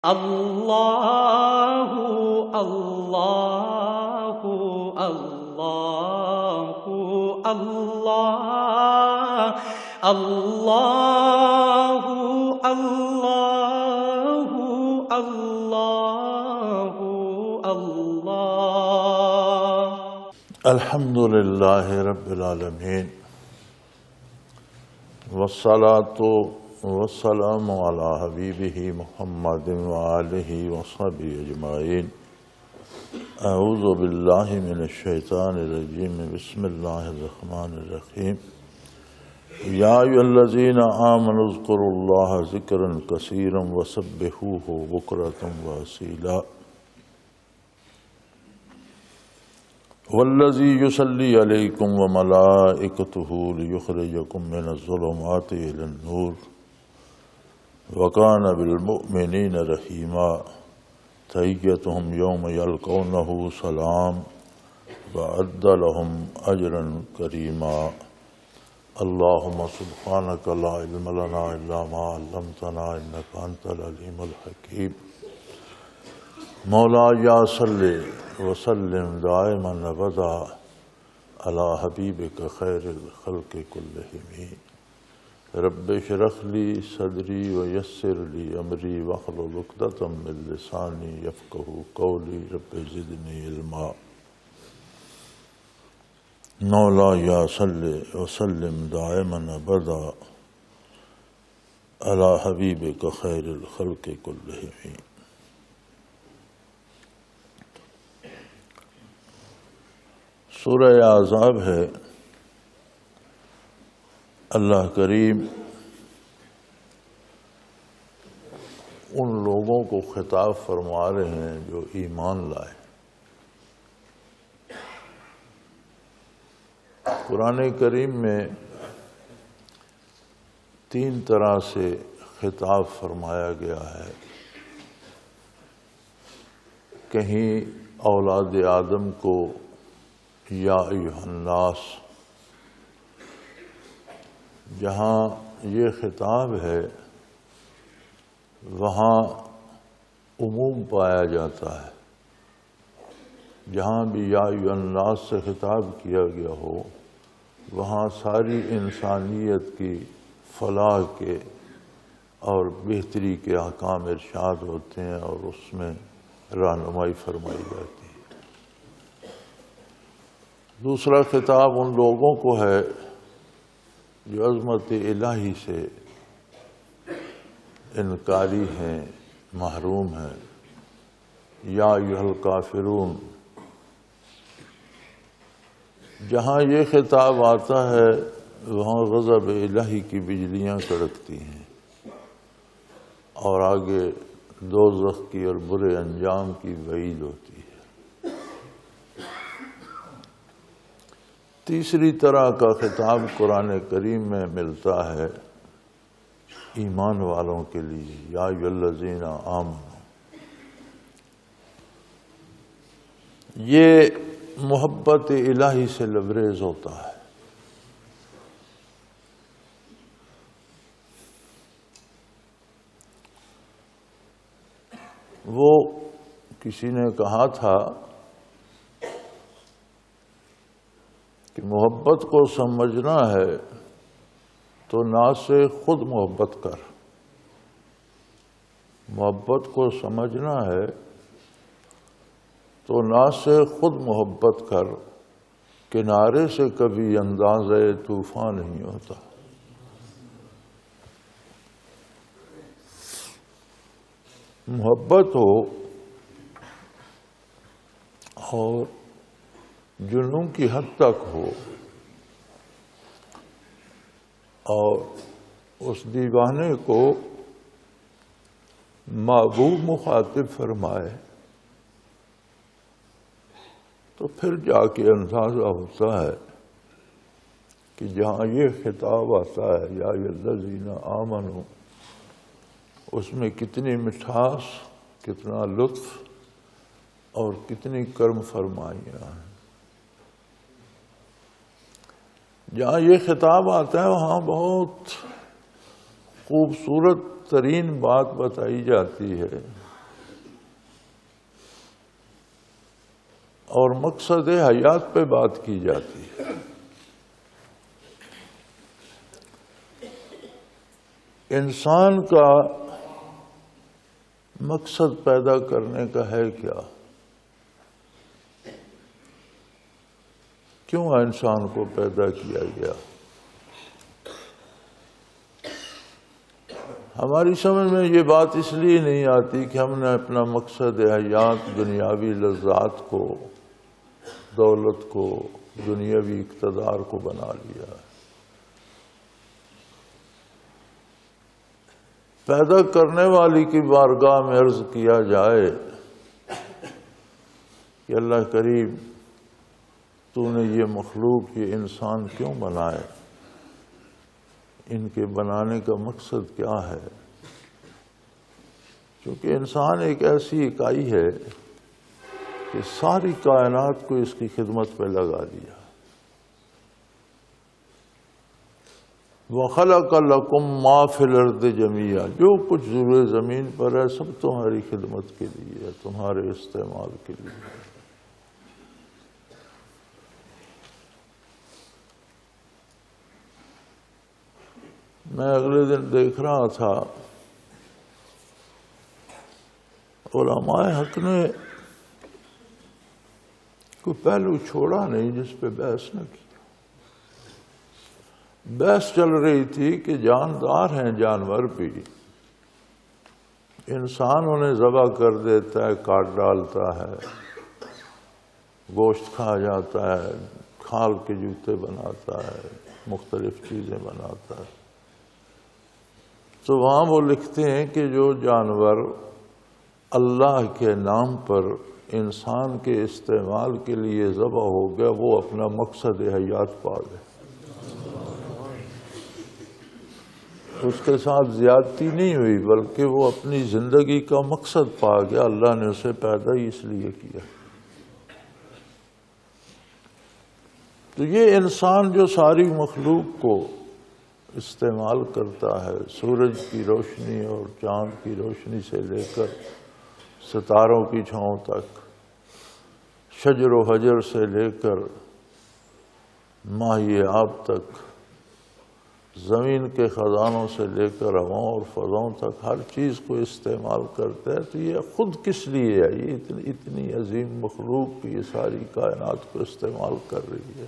اللہ اللہ اللہ اللہ اللہ اللہ اللہ اللہ الحمد للہ رب العالمین والصلاة والسلام علی حبیبہ محمد وآلہ وصحبہ اجمعین۔ اعوذ باللہ من الشیطان الرجیم، بسم اللہ الرحمن الرحیم۔ یا ایھا الذین آمنوا اذکروا اللہ ذکرا کثیرا وسبحوہ بکرۃ واصیلا۔ والذی یصلی علیکم وملائکتہ لیخرجکم من الظلمات الی النور وکان بالمؤمنین رحیما۔ تحیتہم یوم یلقونہ سلام وأعد لہم اجرا کریما۔ اللہم سبحانک لا علم لنا الا ما علمتنا انک انت العلیم الحکیم۔ مولایا صلی وسلم دائما ابدا علی حبیبک خیر الخلق کلہم۔ رب اشرح لی صدری ویسر لی امری واحلل عقدۃ من لسانی یفقہوا قولی۔ رب زدنی علما۔ مولایا صلی وسلم دائما ابدا علی حبیبک خیر الخلق کلہم۔ سورہ احزاب ہے۔ اللہ کریم ان لوگوں کو خطاب فرما رہے ہیں جو ایمان لائے۔ قرآن کریم میں تین طرح سے خطاب فرمایا گیا ہے۔ کہیں اولاد آدم کو یا ایھا الناس، جہاں یہ خطاب ہے وہاں عموم پایا جاتا ہے۔ جہاں بھی یا ایھا الناس سے خطاب کیا گیا ہو وہاں ساری انسانیت کی فلاح کے اور بہتری کے احکام ارشاد ہوتے ہیں اور اس میں رہنمائی فرمائی جاتی ہے۔ دوسرا خطاب ان لوگوں کو ہے جو عظمت الہی سے انکاری ہیں، محروم ہیں۔ یا ایھا الکافرون، جہاں یہ خطاب آتا ہے وہاں غضب الہی کی بجلیاں کڑکتی ہیں اور آگے دوزخ کی اور برے انجام کی وعید ہوتی ہے۔ تیسری طرح کا خطاب قرآن کریم میں ملتا ہے ایمان والوں کے لیے، یا ایھا الذین آمنوا۔ یہ محبت الہی سے لبریز ہوتا ہے۔ وہ کسی نے کہا تھا کہ محبت کو سمجھنا ہے تو ناز سے خود محبت کر۔ محبت کو سمجھنا ہے تو ناز سے خود محبت کر، کنارے سے کبھی اندازے طوفان نہیں ہوتا۔ محبت ہو اور جنون کی حد تک ہو اور اس دیوانے کو محبوب مخاطب فرمائے تو پھر جا کے اندازہ ہوتا ہے کہ جہاں یہ خطاب آتا ہے یا ایھا الذین آمنوا، اس میں کتنی مٹھاس، کتنا لطف اور کتنی کرم فرمائیاں ہیں۔ جہاں یہ خطاب آتا ہے وہاں بہت خوبصورت ترین بات بتائی جاتی ہے اور مقصد حیات پہ بات کی جاتی ہے۔ انسان کا مقصد پیدا کرنے کا ہے کیا؟ کیوں انسان کو پیدا کیا گیا؟ ہماری سمجھ میں یہ بات اس لیے نہیں آتی کہ ہم نے اپنا مقصد حیات دنیاوی لذات کو، دولت کو، دنیاوی اقتدار کو بنا لیا۔ پیدا کرنے والی کی بارگاہ میں عرض کیا جائے کہ اللہ کریم تو نے یہ مخلوق، یہ انسان کیوں بنائے؟ ان کے بنانے کا مقصد کیا ہے؟ کیونکہ انسان ایک ایسی اکائی ہے کہ ساری کائنات کو اس کی خدمت پہ لگا دیا۔ وَخَلَقَ لَكُم مَّا فِي الْأَرْضِ جَمِيعًا، جو کچھ زیر زمین پر ہے سب تمہاری خدمت کے لیے ہے، تمہارے استعمال کے لیے ہے۔ میں اگلے دن دیکھ رہا تھا علماء حق نے کوئی پہلو چھوڑا نہیں جس پہ بحث نہ کی۔ بحث چل رہی تھی کہ جاندار ہیں جانور بھی، انسان انہیں ذبح کر دیتا ہے، کاٹ ڈالتا ہے، گوشت کھا جاتا ہے، کھال کے جوتے بناتا ہے، مختلف چیزیں بناتا ہے۔ تو وہاں وہ لکھتے ہیں کہ جو جانور اللہ کے نام پر انسان کے استعمال کے لیے ذبح ہو گیا وہ اپنا مقصد حیات پا گیا۔ اس کے ساتھ زیادتی نہیں ہوئی بلکہ وہ اپنی زندگی کا مقصد پا گیا، اللہ نے اسے پیدا ہی اس لیے کیا۔ تو یہ انسان جو ساری مخلوق کو استعمال کرتا ہے، سورج کی روشنی اور چاند کی روشنی سے لے کر ستاروں کی چھاؤں تک، شجر و حجر سے لے کر ماہی آب تک، زمین کے خزانوں سے لے کر ہواؤں اور فضاؤں تک ہر چیز کو استعمال کرتا ہے۔ تو یہ خود کس لیے ہے؟ یہ اتنی عظیم مخلوق یہ ساری کائنات کو استعمال کر رہی ہے۔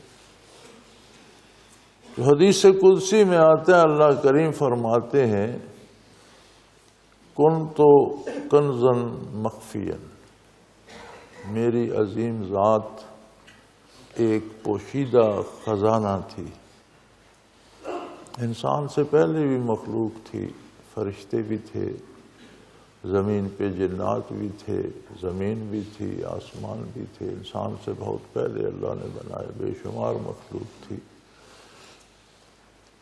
تو حدیث قدسی میں آتا ہے، اللہ کریم فرماتے ہیں کنت کنزا مخفیا، میری عظیم ذات ایک پوشیدہ خزانہ تھی۔ انسان سے پہلے بھی مخلوق تھی، فرشتے بھی تھے، زمین پہ جنات بھی تھے، زمین بھی تھی، آسمان بھی تھے۔ انسان سے بہت پہلے اللہ نے بنائے، بے شمار مخلوق تھی۔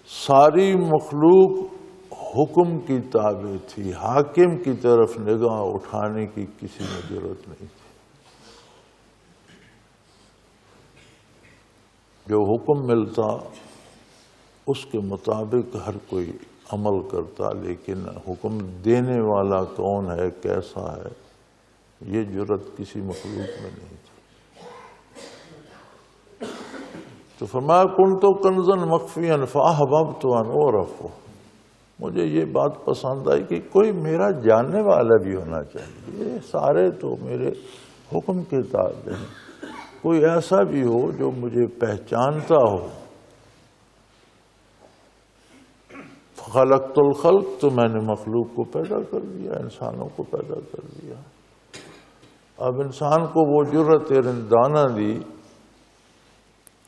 ساری مخلوق حکم کی تابع تھی، حاکم کی طرف نگاہ اٹھانے کی کسی میں ضرورت نہیں تھی۔ جو حکم ملتا اس کے مطابق ہر کوئی عمل کرتا، لیکن حکم دینے والا کون ہے، کیسا ہے، یہ جرأت کسی مخلوق میں نہیں تھی۔ تو فرمایا کنت کنزا مخفیا فاحببت ان اعرف، مجھے یہ بات پسند آئی کہ کوئی میرا جاننے والا بھی ہونا چاہیے۔ یہ سارے تو میرے حکم کے تابع ہیں، کوئی ایسا بھی ہو جو مجھے پہچانتا ہو۔ خلقت الخلق، تو میں نے مخلوق کو پیدا کر دیا، انسانوں کو پیدا کر دیا۔ اب انسان کو وہ جرأت رندانہ دی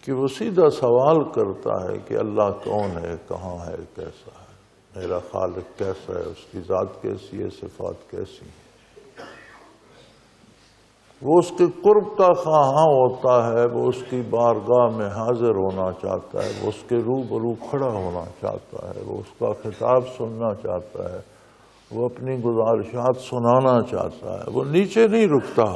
کہ وہ سیدھا سوال کرتا ہے کہ اللہ کون ہے، کہاں ہے، کیسا ہے، میرا خالق کیسا ہے، اس کی ذات کیسی ہے، صفات کیسی ہیں۔ وہ اس کے قرب کا خواہاں ہوتا ہے، وہ اس کی بارگاہ میں حاضر ہونا چاہتا ہے، وہ اس کے روبرو کھڑا ہونا چاہتا ہے، وہ اس کا خطاب سننا چاہتا ہے، وہ اپنی گزارشات سنانا چاہتا ہے۔ وہ نیچے نہیں رکتا،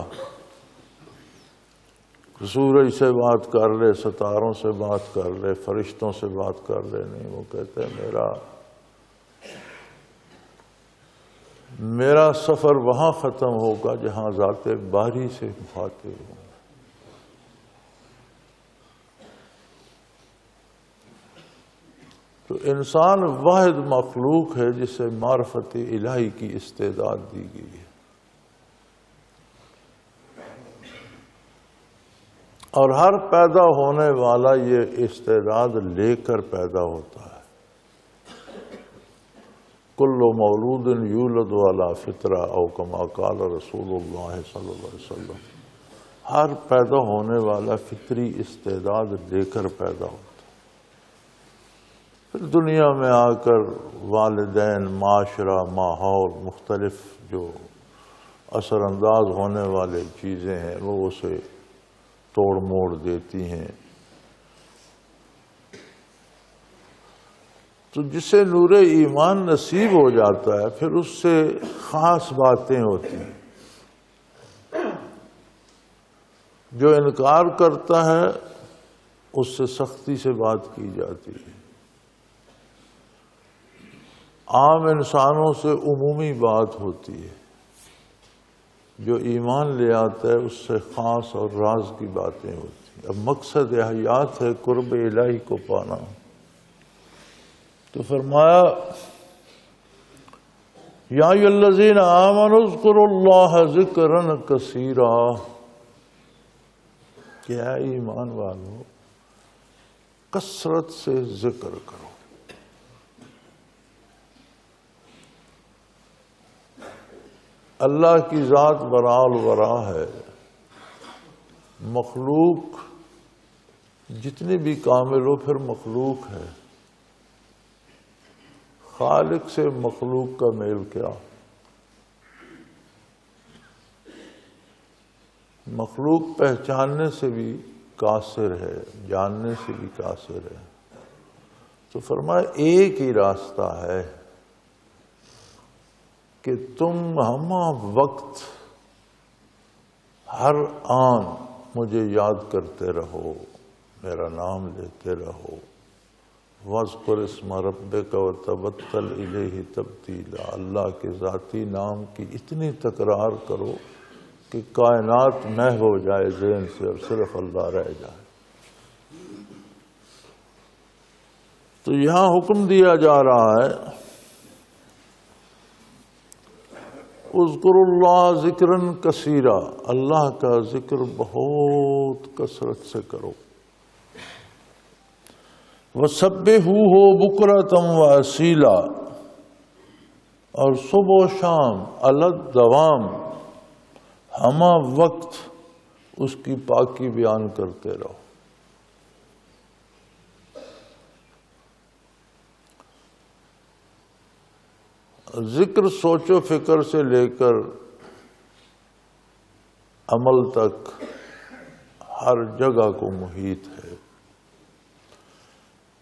سورج سے بات کر لے، ستاروں سے بات کر لے، فرشتوں سے بات کر لے، نہیں، وہ کہتے ہیں میرا سفر وہاں ختم ہوگا جہاں ذات باری سے مخاطب ہوں۔ تو انسان واحد مخلوق ہے جسے معرفت الہی کی استعداد دی گئی ہے، اور ہر پیدا ہونے والا یہ استعداد لے کر پیدا ہوتا ہے۔ کل مولود یولد علی فطرہ او کما قال رسول اللہ صلی اللہ علیہ وسلم، ہر پیدا ہونے والا فطری استعداد لے کر پیدا ہوتا ہے۔ پھر دنیا میں آ کر والدین، معاشرہ، ماحول، مختلف جو اثر انداز ہونے والے چیزیں ہیں وہ اسے توڑ موڑ دیتی ہیں۔ تو جسے نور ایمان نصیب ہو جاتا ہے پھر اس سے خاص باتیں ہوتی ہیں۔ جو انکار کرتا ہے اس سے سختی سے بات کی جاتی ہے۔ عام انسانوں سے عمومی بات ہوتی ہے، جو ایمان لے آتا ہے اس سے خاص اور راز کی باتیں ہوتی ہیں۔ اب مقصد حیات ہے قرب الہی کو پانا، تو فرمایا یا ایھا الذین آمنوا اذکروا اللہ ذکرا کثیرا، کہ اے ایمان والو کثرت سے ذکر کرو۔ اللہ کی ذات برال ورا ہے، مخلوق جتنی بھی کامل ہو پھر مخلوق ہے، خالق سے مخلوق کا میل کیا؟ مخلوق پہچاننے سے بھی قاصر ہے، جاننے سے بھی قاصر ہے۔ تو فرمایا ایک ہی راستہ ہے کہ تم ہمہ وقت ہر آن مجھے یاد کرتے رہو، میرا نام لیتے رہو۔ وَاذْكُرِ اسْمَ رَبِّكَ وَتَبَتَّلْ إِلَيْهِ تَبْتِيلًا، اللہ کے ذاتی نام کی اتنی تکرار کرو کہ کائنات محو ہو جائے ذہن سے اور صرف اللہ رہ جائے۔ تو یہاں حکم دیا جا رہا ہے اذکروا اللہ ذکرا کثیرا، اللہ کا ذکر بہت کثرت سے کرو۔ وسبحوہ بکرۃ واصیلا، اور صبح و شام علی الدوام ہمہ وقت اس کی پاکی بیان کرتے رہو۔ ذکر سوچ و فکر سے لے کر عمل تک ہر جگہ کو محیط ہے۔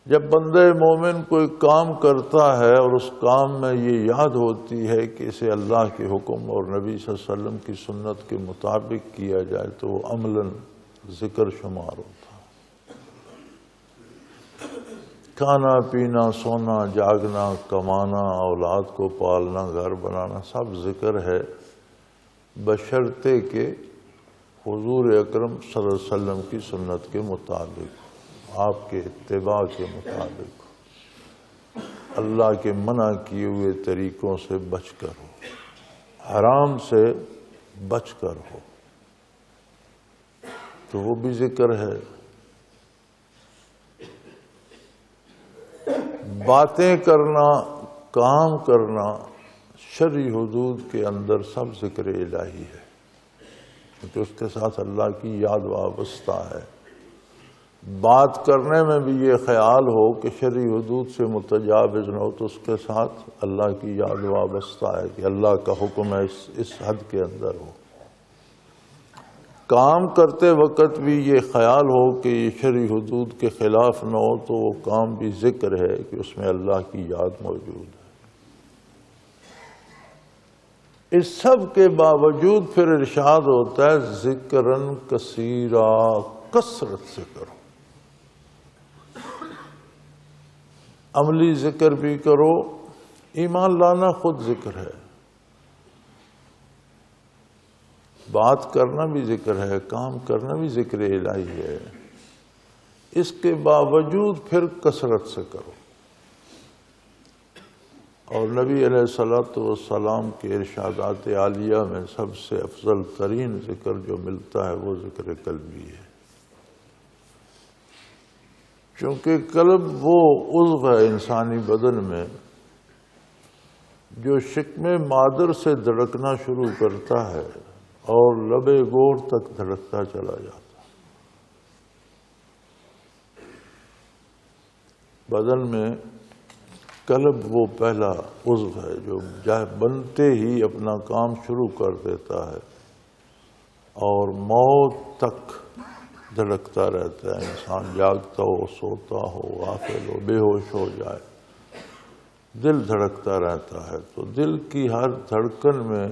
جب بندہ مومن کوئی کام کرتا ہے اور اس کام میں یہ یاد ہوتی ہے کہ اسے اللہ کے حکم اور نبی صلی اللہ علیہ وسلم کی سنت کے مطابق کیا جائے تو وہ عملاً ذکر شمار ہوتا ہے۔ کھانا پینا، سونا، جاگنا، کمانا، اولاد کو پالنا، گھر بنانا سب ذکر ہے، بشرطے کہ حضور اکرم صلی اللہ علیہ وسلم کی سنت کے مطابق، آپ کے اتباع کے مطابق، اللہ کے منع کیے ہوئے طریقوں سے بچ کر ہو، حرام سے بچ کر ہو، تو وہ بھی ذکر ہے۔ باتیں کرنا، کام کرنا شرعی حدود کے اندر سب ذکر الہی ہے، کیونکہ اس کے ساتھ اللہ کی یاد وابستہ ہے۔ بات کرنے میں بھی یہ خیال ہو کہ شرعی حدود سے متجاوز نہ ہو تو اس کے ساتھ اللہ کی یاد وابستہ ہے کہ اللہ کا حکم ہے اس حد کے اندر ہو۔ کام کرتے وقت بھی یہ خیال ہو کہ یہ شرعی حدود کے خلاف نہ ہو تو وہ کام بھی ذکر ہے کہ اس میں اللہ کی یاد موجود ہے۔ اس سب کے باوجود پھر ارشاد ہوتا ہے ذکرن کثیرا، کثرت سے کرو۔ عملی ذکر بھی کرو، ایمان لانا خود ذکر ہے، بات کرنا بھی ذکر ہے، کام کرنا بھی ذکر الہی ہے، اس کے باوجود پھر کثرت سے کرو۔ اور نبی علیہ الصلوۃ والسلام کے ارشادات عالیہ میں سب سے افضل ترین ذکر جو ملتا ہے وہ ذکر قلبی ہے، چونکہ قلب وہ عضو ہے انسانی بدن میں جو شکم مادر سے دھڑکنا شروع کرتا ہے اور لب گور تک دھڑکتا چلا جاتا ہے۔ بدن میں قلب وہ پہلا عضو ہے جو بنتے ہی اپنا کام شروع کر دیتا ہے اور موت تک دھڑکتا رہتا ہے۔ انسان جاگتا ہو، سوتا ہو، غافل ہو، بے ہوش ہو جائے، دل دھڑکتا رہتا ہے۔ تو دل کی ہر دھڑکن میں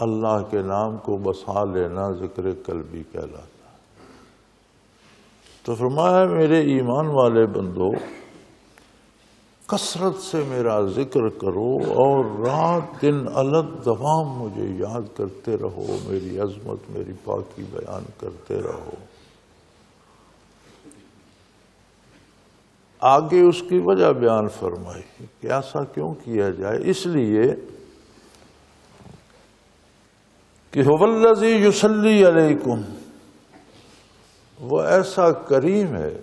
اللہ کے نام کو بسا لینا ذکر قلبی کہلاتا ہے۔ تو فرمایا میرے ایمان والے بندو، کثرت سے میرا ذکر کرو اور رات دن الگ دوام مجھے یاد کرتے رہو، میری عظمت، میری پاکی بیان کرتے رہو۔ آگے اس کی وجہ بیان فرمائی کہ ایسا کیوں کیا جائے، اس لیے کہ هو الذی یصلی علیکم، وہ ایسا کریم ہے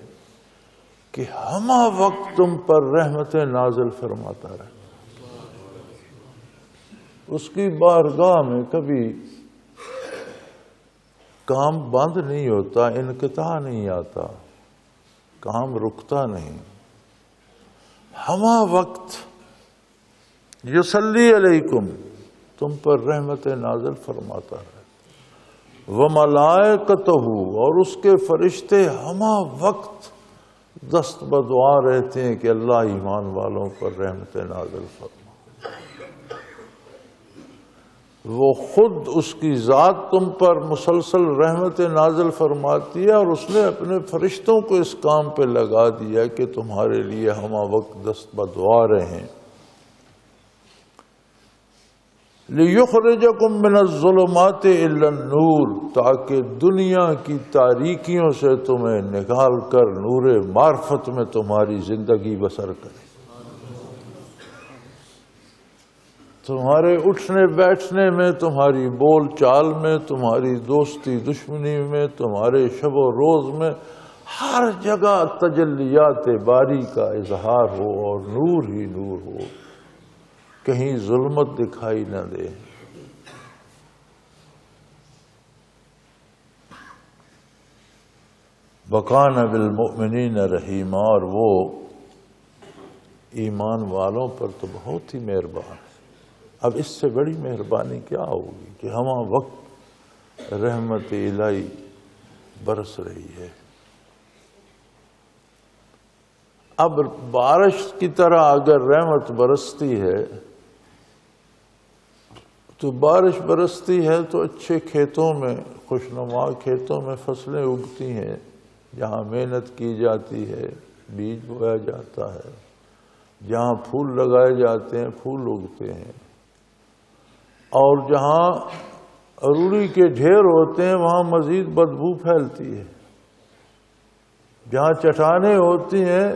کہ ہمہ وقت تم پر رحمتیں نازل فرماتا رہے۔ اس کی بارگاہ میں کبھی کام بند نہیں ہوتا، انقطاع نہیں آتا، کام رکتا نہیں، ہمہ وقت یصلی علیکم، تم پر رحمت نازل فرماتا ہے۔ وملائکتہ، اور اس کے فرشتے ہمہ وقت دست بدعا رہتے ہیں کہ اللہ ایمان والوں پر رحمت نازل فرما۔ وہ خود اس کی ذات تم پر مسلسل رحمت نازل فرماتی ہے، اور اس نے اپنے فرشتوں کو اس کام پہ لگا دیا کہ تمہارے لیے ہمہ وقت دست بدعا رہیں۔ لِيُخْرِجَكُم مِّنَ الظُّلُمَاتِ إِلَى النُّورِ، تاکہ دنیا کی تاریکیوں سے تمہیں نکال کر نور معرفت میں تمہاری زندگی بسر کرے۔ تمہارے اٹھنے بیٹھنے میں، تمہاری بول چال میں، تمہاری دوستی دشمنی میں، تمہارے شب و روز میں، ہر جگہ تجلیات باری کا اظہار ہو اور نور ہی نور ہو، کہیں ظلمت دکھائی نہ دے۔ وَكَانَ بِالْمُؤْمِنِينَ رَحِيمًا، اور وہ ایمان والوں پر تو بہت ہی مہربان ہے۔ اب اس سے بڑی مہربانی کیا ہوگی کہ ہمہ وقت رحمت الہی برس رہی ہے۔ اب بارش کی طرح اگر رحمت برستی ہے تو بارش برستی ہے تو اچھے کھیتوں میں، خوشنما کھیتوں میں فصلیں اگتی ہیں، جہاں محنت کی جاتی ہے، بیج بویا جاتا ہے، جہاں پھول لگائے جاتے ہیں پھول اگتے ہیں، اور جہاں روڑی کے ڈھیر ہوتے ہیں وہاں مزید بدبو پھیلتی ہے، جہاں چٹانیں ہوتی ہیں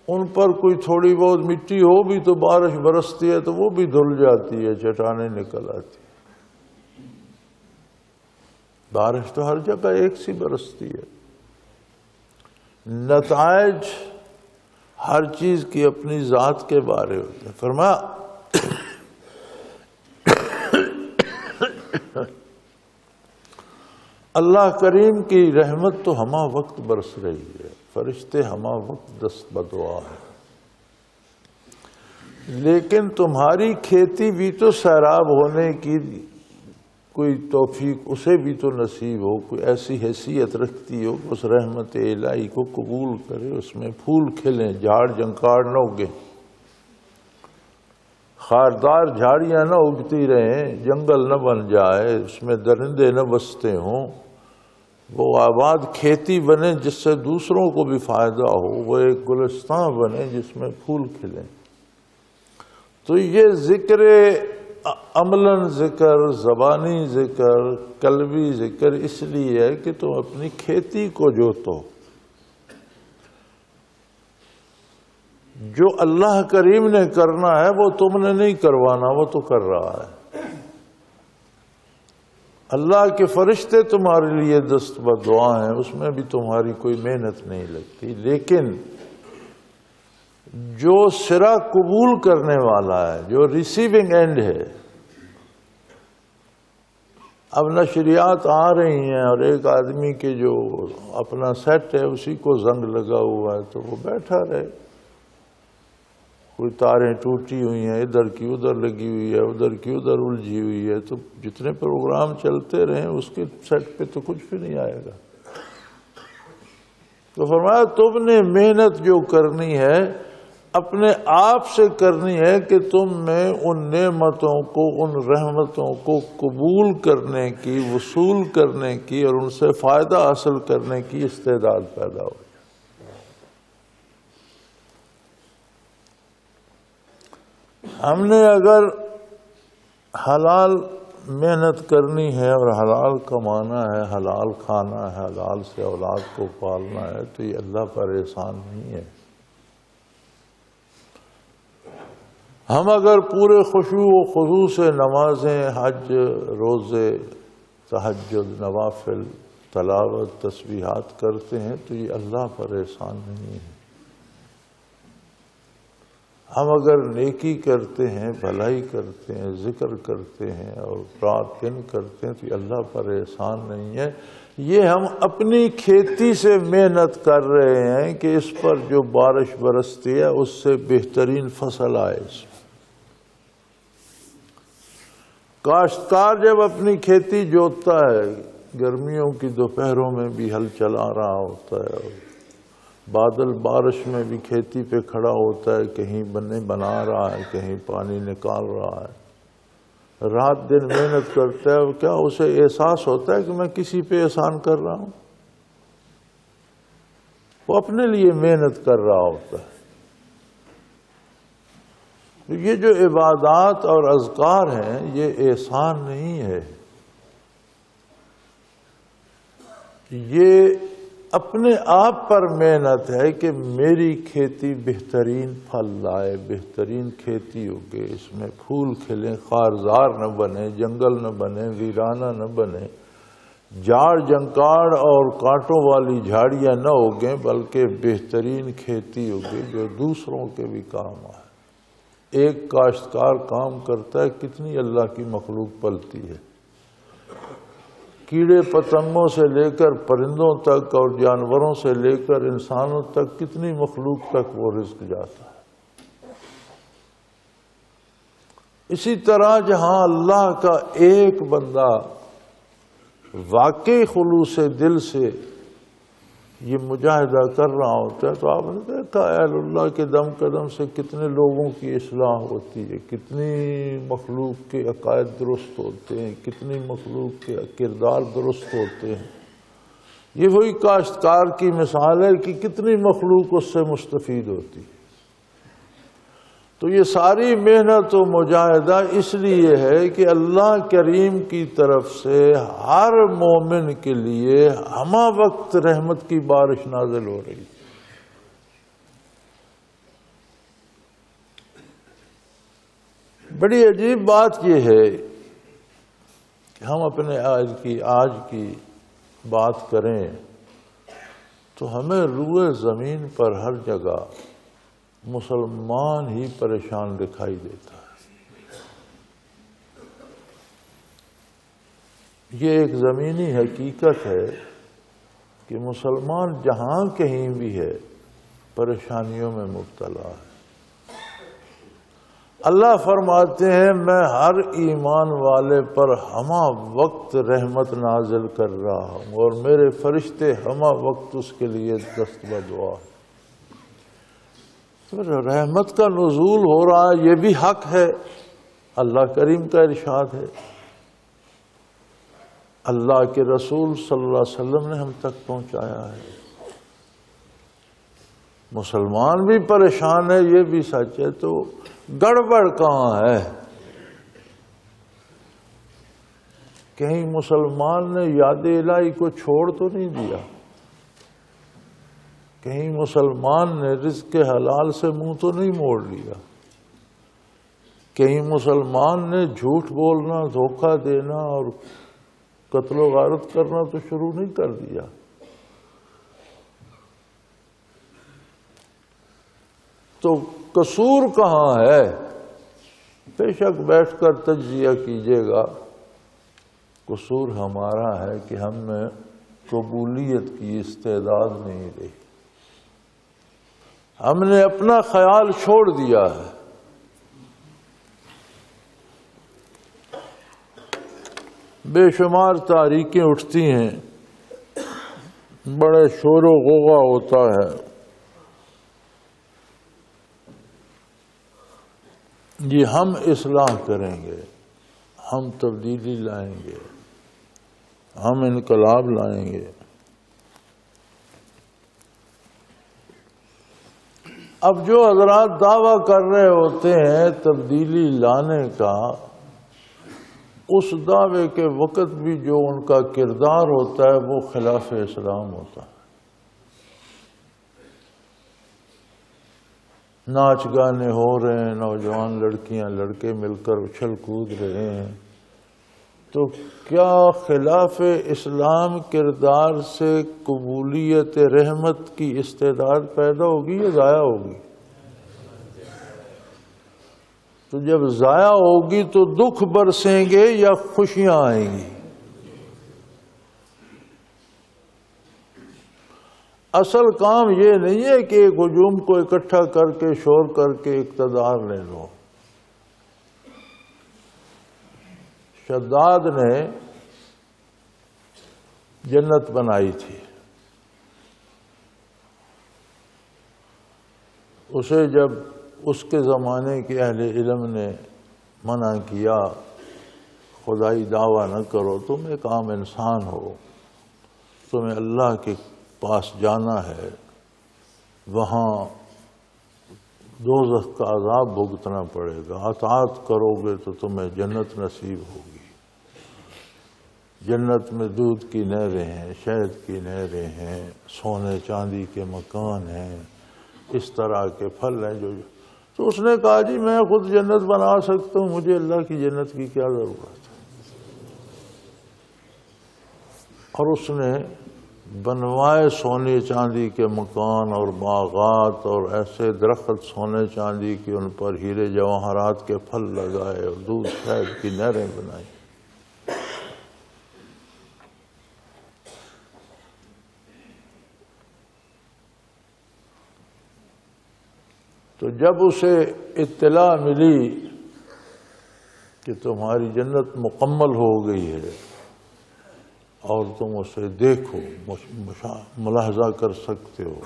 ان پر کوئی تھوڑی بہت مٹی ہو بھی تو بارش برستی ہے تو وہ بھی دھل جاتی ہے، چٹانیں نکل آتی ہے۔ بارش تو ہر جگہ ایک سی برستی ہے۔ نتائج ہر چیز کی اپنی ذات کے بارے ہوتے ہیں۔ فرمایا اللہ کریم کی رحمت تو ہمہ وقت برس رہی ہے، فرشتے ہمہ وقت دست بدعا ہے، لیکن تمہاری کھیتی بھی تو سیراب ہونے کی کوئی توفیق اسے بھی تو نصیب ہو، کوئی ایسی حیثیت رکھتی ہو کہ اس رحمت الہی کو قبول کرے، اس میں پھول کھلیں، جھاڑ جھنکار نہ اگے، خاردار جھاڑیاں نہ اگتی رہیں، جنگل نہ بن جائے، اس میں درندے نہ بستے ہوں، وہ آباد کھیتی بنے جس سے دوسروں کو بھی فائدہ ہو، وہ ایک گلستان بنے جس میں پھول کھلیں۔ تو یہ ذکر عملاً ذکر، زبانی ذکر، قلبی ذکر اس لیے ہے کہ تم اپنی کھیتی کو جوتو۔ جو اللہ کریم نے کرنا ہے وہ تم نے نہیں کروانا، وہ تو کر رہا ہے۔ اللہ کے فرشتے تمہارے لیے دست بدعا ہیں، اس میں بھی تمہاری کوئی محنت نہیں لگتی، لیکن جو صرہ قبول کرنے والا ہے، جو ریسیونگ اینڈ ہے۔ اب نشریات آ رہی ہیں اور ایک آدمی کے جو اپنا سیٹ ہے اسی کو زنگ لگا ہوا ہے تو وہ بیٹھا رہے، کوئی تاریں ٹوٹی ہوئی ہیں، ادھر کی ادھر لگی ہوئی ہے، ادھر کی ادھر الجھی ہوئی ہے، تو جتنے پروگرام چلتے رہیں اس کے سیٹ پہ تو کچھ بھی نہیں آئے گا۔ تو فرمایا تم نے محنت جو کرنی ہے اپنے آپ سے کرنی ہے کہ تم میں ان نعمتوں کو، ان رحمتوں کو قبول کرنے کی، وصول کرنے کی اور ان سے فائدہ حاصل کرنے کی استعداد پیدا ہو۔ ہم نے اگر حلال محنت کرنی ہے اور حلال کمانا ہے، حلال کھانا ہے، حلال سے اولاد کو پالنا ہے تو یہ اللہ پر احسان نہیں ہے۔ ہم اگر پورے خشوع و خضوع سے نمازیں، حج، روزے، تہجد، نوافل، تلاوت، تسبیحات کرتے ہیں تو یہ اللہ پر احسان نہیں ہے۔ ہم اگر نیکی کرتے ہیں، بھلائی کرتے ہیں، ذکر کرتے ہیں اور رات دن کرتے ہیں تو یہ اللہ پر احسان نہیں ہے۔ یہ ہم اپنی کھیتی سے محنت کر رہے ہیں کہ اس پر جو بارش برستی ہے اس سے بہترین فصل آئے۔ کاشتکار جب اپنی کھیتی جوتتا ہے، گرمیوں کی دوپہروں میں بھی ہل چلا رہا ہوتا ہے اور بادل بارش میں بھی کھیتی پہ کھڑا ہوتا ہے، کہیں بنے بنا رہا ہے، کہیں پانی نکال رہا ہے، رات دن محنت کرتا ہے، کیا اسے احساس ہوتا ہے کہ میں کسی پہ احسان کر رہا ہوں؟ وہ اپنے لیے محنت کر رہا ہوتا ہے۔ یہ جو عبادات اور اذکار ہیں یہ احسان نہیں ہے، یہ اپنے آپ پر محنت ہے کہ میری کھیتی بہترین پھل لائے، بہترین کھیتی ہوگی، اس میں پھول کھلیں، خارزار نہ بنے، جنگل نہ بنے، ویرانہ نہ بنے، جھاڑ جھنکاڑ اور کانٹوں والی جھاڑیاں نہ ہوگیں، بلکہ بہترین کھیتی ہوگی جو دوسروں کے بھی کام آئے۔ ایک کاشتکار کام کرتا ہے، کتنی اللہ کی مخلوق پلتی ہے، کیڑے پتنگوں سے لے کر پرندوں تک اور جانوروں سے لے کر انسانوں تک کتنی مخلوق تک وہ رزق جاتا ہے۔ اسی طرح جہاں اللہ کا ایک بندہ واقعی خلوص دل سے یہ مجاہدہ کر رہا ہوتا ہے تو آپ نے دیکھا اہل اللہ کے دم قدم سے کتنے لوگوں کی اصلاح ہوتی ہے، کتنی مخلوق کے عقائد درست ہوتے ہیں، کتنی مخلوق کے کردار درست ہوتے ہیں۔ یہ وہی کاشتکار کی مثال ہے کہ کتنی مخلوق اس سے مستفید ہوتی ہے۔ تو یہ ساری محنت و مجاہدہ اس لیے ہے کہ اللہ کریم کی طرف سے ہر مومن کے لیے ہمہ وقت رحمت کی بارش نازل ہو رہی ہے۔ بڑی عجیب بات یہ ہے کہ ہم اپنے آج کی بات کریں تو ہمیں روئے زمین پر ہر جگہ مسلمان ہی پریشان دکھائی دیتا ہے۔ یہ ایک زمینی حقیقت ہے کہ مسلمان جہاں کہیں بھی ہے پریشانیوں میں مبتلا ہے۔ اللہ فرماتے ہیں میں ہر ایمان والے پر ہمہ وقت رحمت نازل کر رہا ہوں اور میرے فرشتے ہمہ وقت اس کے لیے دست بدعا ہیں۔ رحمت کا نزول ہو رہا ہے، یہ بھی حق ہے، اللہ کریم کا ارشاد ہے، اللہ کے رسول صلی اللہ علیہ وسلم نے ہم تک پہنچایا ہے۔ مسلمان بھی پریشان ہے، یہ بھی سچ ہے، تو گڑبڑ کہاں ہے؟ کہیں مسلمان نے یاد الہی کو چھوڑ تو نہیں دیا؟ کہیں مسلمان نے رزق حلال سے منہ تو نہیں موڑ لیا، کہیں مسلمان نے جھوٹ بولنا، دھوکہ دینا اور قتل و غارت کرنا تو شروع نہیں کر دیا۔ تو قصور کہاں ہے؟ بے شک بیٹھ کر تجزیہ کیجیے گا، قصور ہمارا ہے کہ ہم میں قبولیت کی استعداد نہیں رہی، ہم نے اپنا خیال چھوڑ دیا ہے۔ بے شمار تحریکیں اٹھتی ہیں، بڑے شور و غوغا ہوتا ہے، یہ ہم اصلاح کریں گے، ہم تبدیلی لائیں گے، ہم انقلاب لائیں گے۔ اب جو حضرات دعویٰ کر رہے ہوتے ہیں تبدیلی لانے کا، اس دعوے کے وقت بھی جو ان کا کردار ہوتا ہے وہ خلاف اسلام ہوتا ہے۔ ناچ گانے ہو رہے ہیں، نوجوان لڑکیاں لڑکے مل کر اچھل کود رہے ہیں، تو کیا خلاف اسلام کردار سے قبولیت رحمت کی استعداد پیدا ہوگی یا ضائع ہوگی؟ تو جب ضائع ہوگی تو دکھ برسیں گے یا خوشیاں آئیں گی؟ اصل کام یہ نہیں ہے کہ ایک ہجوم کو اکٹھا کر کے شور کر کے اقتدار لے لو۔ شداد نے جنت بنائی تھی، اسے جب اس کے زمانے کے اہل علم نے منع کیا خدائی دعویٰ نہ کرو، تم ایک عام انسان ہو، تمہیں اللہ کے پاس جانا ہے، وہاں دوزخ کا عذاب بھگتنا پڑے گا، اطاعت کرو گے تو تمہیں جنت نصیب ہوگی۔ جنت میں دودھ کی نہریں ہیں، شہد کی نہریں ہیں، سونے چاندی کے مکان ہیں، اس طرح کے پھل ہیں تو اس نے کہا جی میں خود جنت بنا سکتا ہوں، مجھے اللہ کی جنت کی کیا ضرورت ہے؟ اور اس نے بنوائے سونے چاندی کے مکان اور باغات اور ایسے درخت سونے چاندی کے، ان پر ہیرے جواہرات کے پھل لگائے اور دودھ شہد کی نہریں بنائی۔ تو جب اسے اطلاع ملی کہ تمہاری جنت مکمل ہو گئی ہے اور تم اسے دیکھو، ملاحظہ کر سکتے ہو،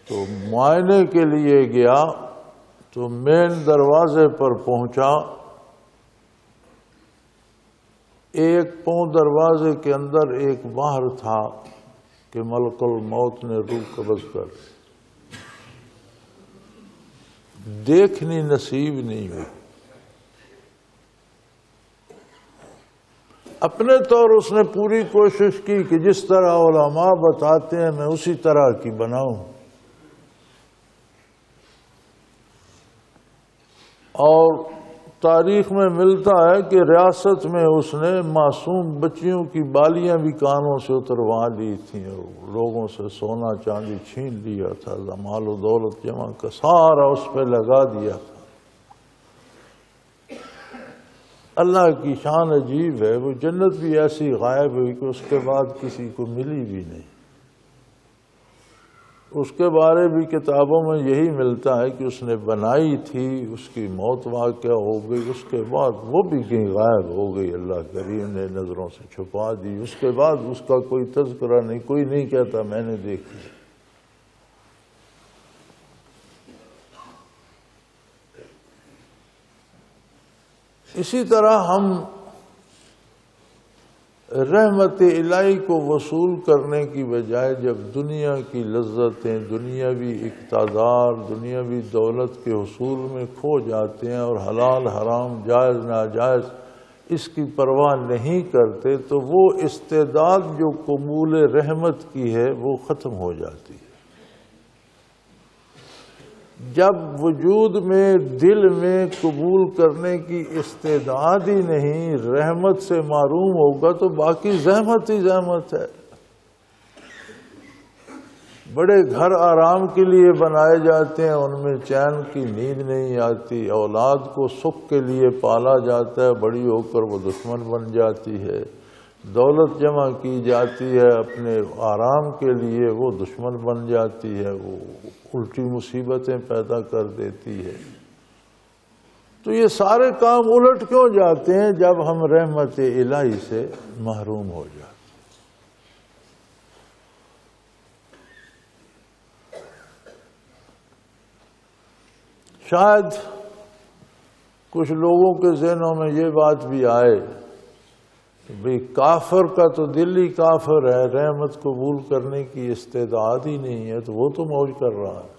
تو معائنے کے لیے گیا تو مین دروازے پر پہنچا، ایک پاؤں دروازے کے اندر ایک باہر تھا کہ ملک الموت نے روح قبض کر دیکھنی نصیب نہیں ہوئی۔ اپنے طور اس نے پوری کوشش کی کہ جس طرح علماء بتاتے ہیں میں اسی طرح کی بناؤں، اور تاریخ میں ملتا ہے کہ ریاست میں اس نے معصوم بچیوں کی بالیاں بھی کانوں سے اتروا لی تھیں، اور لوگوں سے سونا چاندی چھین لیا تھا، مال و دولت جمع کا سارا اس پہ لگا دیا تھا۔ اللہ کی شان عجیب ہے، وہ جنت بھی ایسی غائب ہوئی کہ اس کے بعد کسی کو ملی بھی نہیں۔ اس کے بارے بھی کتابوں میں یہی ملتا ہے کہ اس نے بنائی تھی، اس کی موت واقع ہو گئی، اس کے بعد وہ بھی کہیں غائب ہو گئی، اللہ کریم نے نظروں سے چھپا دی، اس کے بعد اس کا کوئی تذکرہ نہیں، کوئی نہیں کہتا میں نے دیکھی۔ اسی طرح ہم رحمت الہی کو وصول کرنے کی بجائے جب دنیا کی لذتیں، دنیاوی اقتدار، دنیاوی دولت کے حصول میں کھو جاتے ہیں اور حلال حرام جائز ناجائز اس کی پرواہ نہیں کرتے تو وہ استعداد جو قبول رحمت کی ہے وہ ختم ہو جاتی ہے۔ جب وجود میں دل میں قبول کرنے کی استعداد ہی نہیں، رحمت سے محروم ہوگا تو باقی زحمت ہی زحمت ہے۔ بڑے گھر آرام کے لیے بنائے جاتے ہیں، ان میں چین کی نیند نہیں آتی۔ اولاد کو سکھ کے لیے پالا جاتا ہے، بڑی ہو کر وہ دشمن بن جاتی ہے۔ دولت جمع کی جاتی ہے اپنے آرام کے لیے، وہ دشمن بن جاتی ہے، وہ الٹی مصیبتیں پیدا کر دیتی ہے۔ تو یہ سارے کام الٹ کیوں جاتے ہیں جب ہم رحمت الہی سے محروم ہو جاتے ہیں؟ شاید کچھ لوگوں کے ذہنوں میں یہ بات بھی آئے کہ بھئی کافر کا تو دل ہی کافر ہے، رحمت قبول کرنے کی استعداد ہی نہیں ہے، تو وہ تو موج کر رہا ہے۔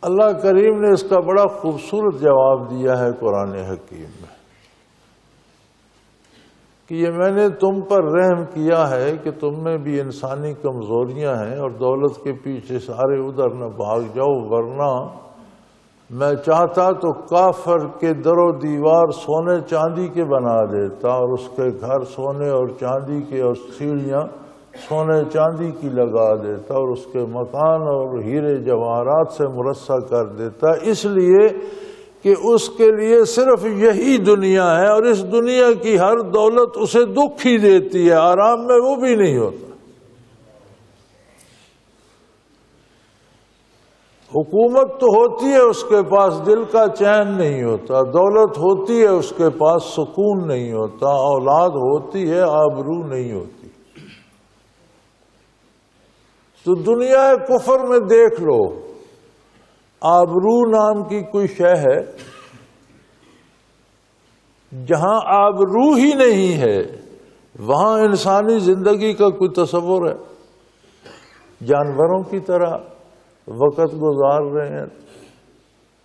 اللہ کریم نے اس کا بڑا خوبصورت جواب دیا ہے قرآن حکیم میں کہ یہ میں نے تم پر رحم کیا ہے کہ تم میں بھی انسانی کمزوریاں ہیں، اور دولت کے پیچھے سارے ادھر نہ بھاگ جاؤ، ورنہ میں چاہتا تو کافر کے در و دیوار سونے چاندی کے بنا دیتا، اور اس کے گھر سونے اور چاندی کے، اور سیڑھیاں سونے چاندی کی لگا دیتا، اور اس کے مکان اور ہیرے جواہرات سے مرصع کر دیتا، اس لیے کہ اس کے لیے صرف یہی دنیا ہے، اور اس دنیا کی ہر دولت اسے دکھ ہی دیتی ہے، آرام میں وہ بھی نہیں ہوتا۔ حکومت تو ہوتی ہے اس کے پاس، دل کا چین نہیں ہوتا، دولت ہوتی ہے اس کے پاس، سکون نہیں ہوتا، اولاد ہوتی ہے، آبرو نہیں ہوتی۔ تو دنیا کفر میں دیکھ لو، آبرو نام کی کوئی شے ہے، جہاں آبرو ہی نہیں ہے وہاں انسانی زندگی کا کوئی تصور ہے؟ جانوروں کی طرح وقت گزار رہے ہیں۔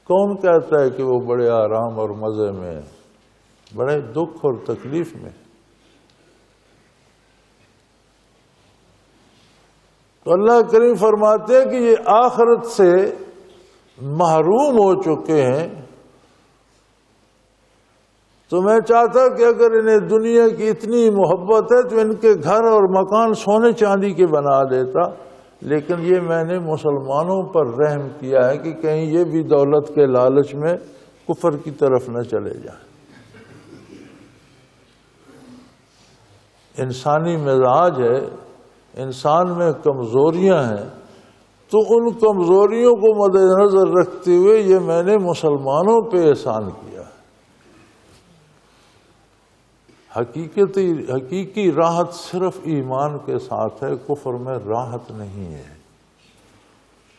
کون کہتا ہے کہ وہ بڑے آرام اور مزے میں ہیں؟ بڑے دکھ اور تکلیف میں۔ تو اللہ کریم فرماتے ہیں کہ یہ آخرت سے محروم ہو چکے ہیں، تو میں چاہتا کہ اگر انہیں دنیا کی اتنی محبت ہے تو ان کے گھر اور مکان سونے چاندی کے بنا دیتا، لیکن یہ میں نے مسلمانوں پر رحم کیا ہے کہ کہیں یہ بھی دولت کے لالچ میں کفر کی طرف نہ چلے جائیں۔ انسانی مزاج ہے، انسان میں کمزوریاں ہیں، تو ان کمزوریوں کو مد نظر رکھتے ہوئے یہ میں نے مسلمانوں پہ احسان کیا۔ حقیقی راحت صرف ایمان کے ساتھ ہے، کفر میں راحت نہیں ہے۔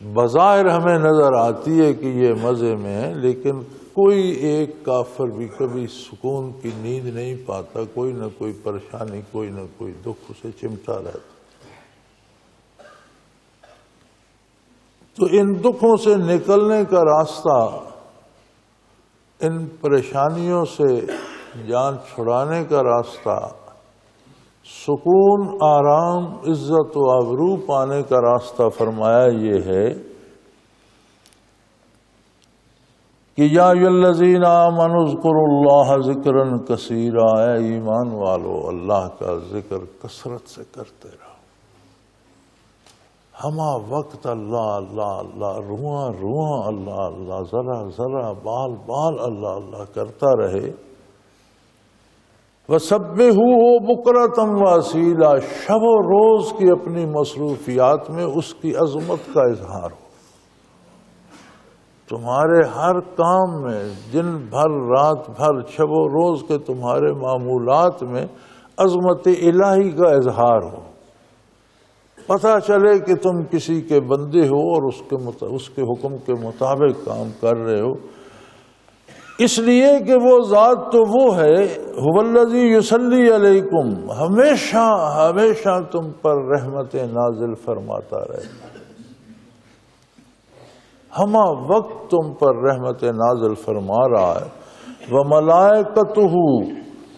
بظاہر ہمیں نظر آتی ہے کہ یہ مزے میں ہے، لیکن کوئی ایک کافر بھی کبھی سکون کی نیند نہیں پاتا، کوئی نہ کوئی پریشانی، کوئی نہ کوئی دکھ اسے چمٹا رہتا۔ تو ان دکھوں سے نکلنے کا راستہ، ان پریشانیوں سے جان چھڑانے کا راستہ، سکون، آرام، عزت و آبرو پانے کا راستہ فرمایا یہ ہے کہ یا ایھا الذین آمنوا اذکروا اللہ ذکرا کثیرا، اے ایمان والو اللہ کا ذکر کثرت سے کرتے رہو۔ ہما وقت اللہ اللہ اللہ، رواں رواں اللہ اللہ، ذرا ذرا بال بال اللہ اللہ کرتا رہے۔ وَسَبِّحُوهُ بُكْرَةً وَأَصِيلًا، شب و روز کی اپنی مصروفیات میں اس کی عظمت کا اظہار ہو۔ تمہارے ہر کام میں، دن بھر رات بھر، شب و روز کے تمہارے معمولات میں عظمت الہی کا اظہار ہو، پتہ چلے کہ تم کسی کے بندے ہو اور اس کے حکم کے مطابق کام کر رہے ہو، اس لیے کہ وہ ذات تو وہ ہے، هو الذی یصلی علیکم، ہمیشہ ہمیشہ تم پر رحمت نازل فرماتا رہے، ہما وقت تم پر رحمت نازل فرما رہا ہے۔ وَمَلَائِكَتُهُ،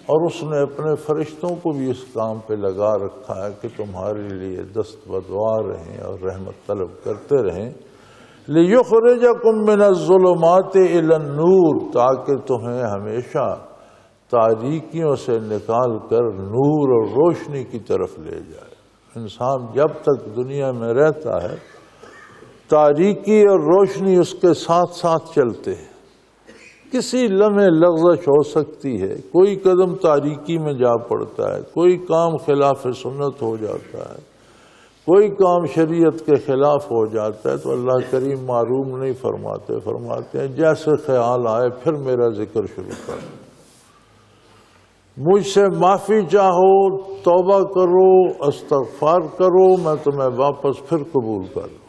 اور اس نے اپنے فرشتوں کو بھی اس کام پہ لگا رکھا ہے کہ تمہارے لیے دست بدعا رہیں اور رحمت طلب کرتے رہیں، لِيُخْرِجَكُم مِّنَ الظُّلُمَاتِ إِلَى النُّورِ، تاکہ تمہیں ہمیشہ تاریکیوں سے نکال کر نور اور روشنی کی طرف لے جائے۔ انسان جب تک دنیا میں رہتا ہے تاریکی اور روشنی اس کے ساتھ ساتھ چلتے ہیں۔ کسی لمحے لغزش ہو سکتی ہے، کوئی قدم تاریکی میں جا پڑتا ہے، کوئی کام خلاف سنت ہو جاتا ہے، کوئی کام شریعت کے خلاف ہو جاتا ہے، تو اللہ کریم معروم نہیں فرماتے، فرماتے ہیں جیسے خیال آئے پھر میرا ذکر شروع کر، مجھ سے معافی چاہو، توبہ کرو، استغفار کرو، میں تمہیں واپس پھر قبول کر لوں۔